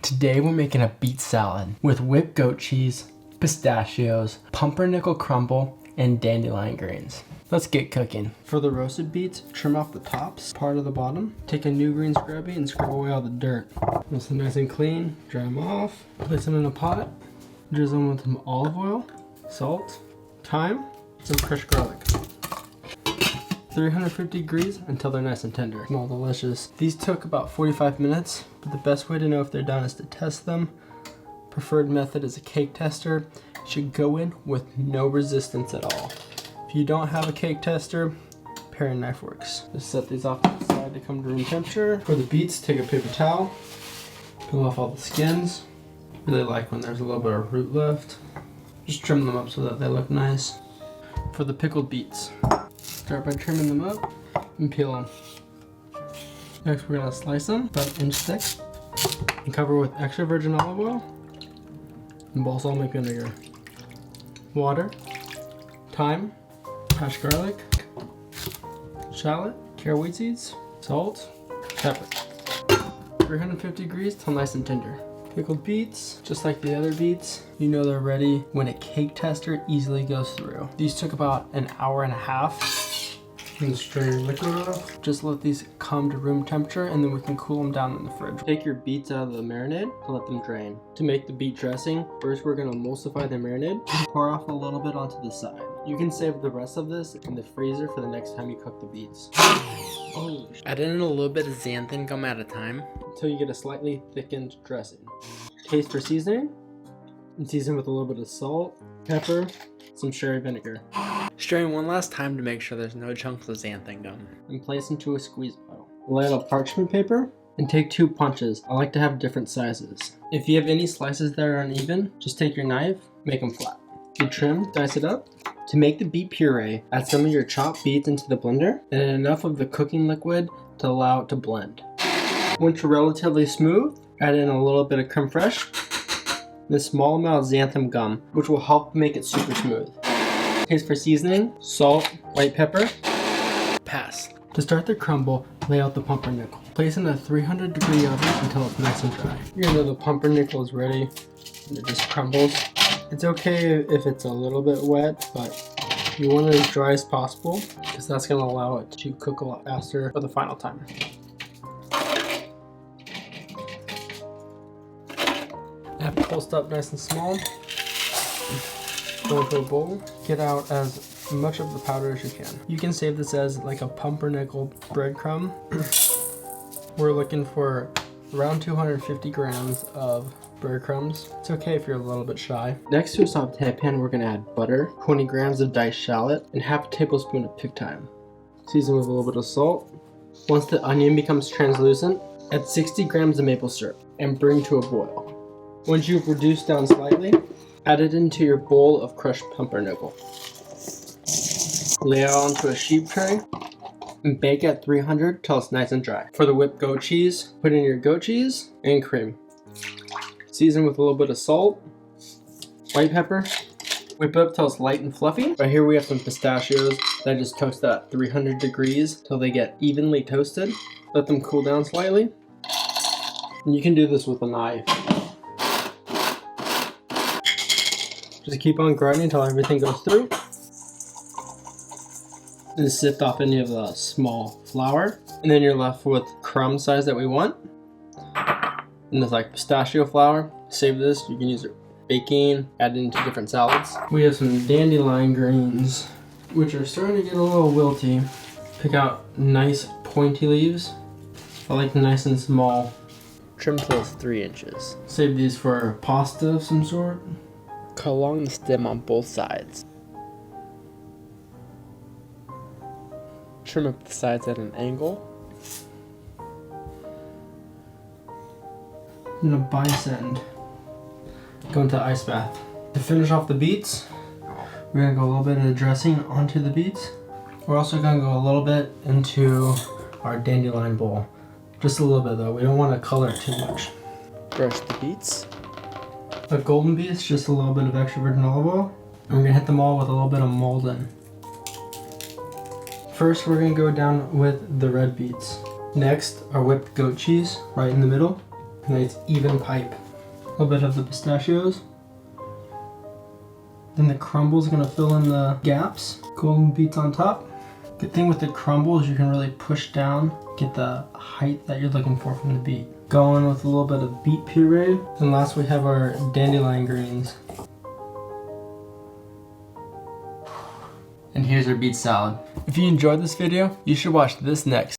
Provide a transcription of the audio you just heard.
Today we're making a beet salad with whipped goat cheese, pistachios, pumpernickel crumble, and dandelion greens. Let's get cooking. For the roasted beets, trim off the tops, part of the bottom. Take a new green scrubby and scrub away all the dirt. Once they're nice and clean, dry them off. Place them in a pot. Drizzle them with some olive oil, salt, thyme, some crushed garlic. 350 degrees until they're nice and tender. Smell delicious. These took about 45 minutes, but the best way to know if they're done is to test them. Preferred method is a cake tester. It should go in with no resistance at all. If you don't have a cake tester, paring knife works. Just set these off to the side to come to room temperature. For the beets, take a paper towel, peel off all the skins. Really like when there's a little bit of root left. Just trim them up so that they look nice. For the pickled beets, start by trimming them up and peel them. Next, we're gonna slice them about an inch thick and cover with extra virgin olive oil and balsamic vinegar, water, thyme, crushed garlic, shallot, carrot wheat seeds, salt, pepper. 350 degrees till nice and tender. Pickled beets, just like the other beets, you know they're ready when a cake tester easily goes through. These took about an hour and a half. You can strain your liquid off. Just let these come to room temperature and then we can cool them down in the fridge. Take your beets out of the marinade to let them drain. To make the beet dressing, first we're gonna emulsify the marinade and pour off a little bit onto the side. You can save the rest of this in the freezer for the next time you cook the beets. Add in a little bit of xanthan gum at a time until you get a slightly thickened dressing. Taste for seasoning and season with a little bit of salt, pepper, some sherry vinegar. Strain one last time to make sure there's no chunks of xanthan gum. And place into a squeeze bottle. Lay out a parchment paper and take 2 punches. I like to have different sizes. If you have any slices that are uneven, just take your knife, make them flat. You trim, dice it up. To make the beet puree, add some of your chopped beets into the blender and enough of the cooking liquid to allow it to blend. Once you're relatively smooth, add in a little bit of creme fraiche and a small amount of xanthan gum, which will help make it super smooth. Taste for seasoning, salt, white pepper, pass. To start the crumble, lay out the pumpernickel. Place in a 300-degree oven until it's nice and dry. You're gonna know the pumpernickel is ready and it just crumbles. It's okay if it's a little bit wet, but you want it as dry as possible because that's gonna allow it to cook a lot faster for the final time. Have it pulsed up nice and small. Go into a bowl. Get out as much of the powder as you can. You can save this as like a pumpernickel breadcrumb. We're looking for around 250 grams of breadcrumbs. It's okay if you're a little bit shy. Next to a saute pan, we're gonna add butter, 20 grams of diced shallot, and half a tablespoon of picked thyme. Season with a little bit of salt. Once the onion becomes translucent, add 60 grams of maple syrup and bring to a boil. Once you've reduced down slightly, add it into your bowl of crushed pumpernickel. Lay it onto a sheet tray and bake at 300 till it's nice and dry. For the whipped goat cheese, put in your goat cheese and cream. Season with a little bit of salt, white pepper. Whip it up till it's light and fluffy. Right here we have some pistachios that I just toasted at 300 degrees till they get evenly toasted. Let them cool down slightly. And you can do this with a knife. Just keep on grinding until everything goes through. And sift off any of the small flour. And then you're left with crumb size that we want. And it's like pistachio flour. Save this, you can use it for baking, add it into different salads. We have some dandelion greens, which are starting to get a little wilty. Pick out nice pointy leaves. I like them nice and small. Trim till it's 3 inches. Save these for pasta of some sort. Cut along the stem on both sides. Trim up the sides at an angle. And a bisect. Go into the ice bath. To finish off the beets, we're gonna go a little bit of the dressing onto the beets. We're also gonna go a little bit into our dandelion bowl. Just a little bit though, we don't want to color it too much. Brush the beets. A golden beets, just a little bit of extra virgin olive oil. And we're gonna hit them all with a little bit of Michelin. First, we're gonna go down with the red beets. Next, our whipped goat cheese, right in the middle. Nice even pipe. A little bit of the pistachios. Then the crumble is gonna fill in the gaps. Golden beets on top. Good thing with the crumble is you can really push down, get the height that you're looking for from the beet. Going with a little bit of beet puree. And last we have our dandelion greens. And here's our beet salad. If you enjoyed this video, you should watch this next.